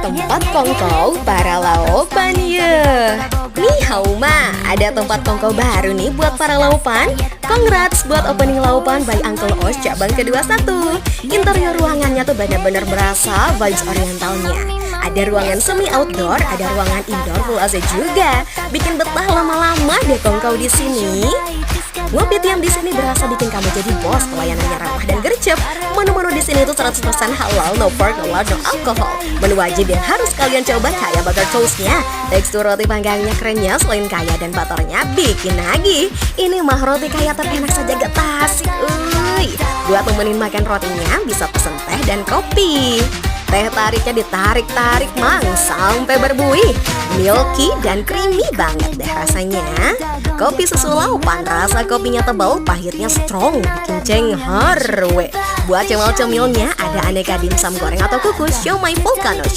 tempat kongkow para laupan ya. Nih Hauma, ada tempat kongkow baru nih buat para laupan. Congrats buat opening laupan by Uncle Osh cabang ke-21. Interior ruangannya tuh benar-benar berasa vibes orientalnya. Ada ruangan semi outdoor, ada ruangan indoor full AC juga. Bikin betah lama-lama deh kongkow di sini. Ngopi tiam di sini berasa bikin kamu jadi bos, pelayanannya ramah dan gercep. Menu-menu di sini tuh 100% halal, no pork, no lard, no alcohol. Menu wajib yang harus kalian coba kayak burger toastnya. Tekstur roti panggangnya kerennya, selain kaya dan butternya bikin nagih. Ini mah roti kaya terenak saja gak tasik, Buat nemenin makan rotinya bisa pesen teh dan kopi. Teh tariknya ditarik-tarik mang sampai berbuih. Milky dan creamy banget deh rasanya. Kopi susu laupan, rasa kopinya tebal, pahitnya strong, bikin cenghar we. Buat cemil-cemilnya ada aneka dimsum goreng atau kukus, siomay volcano,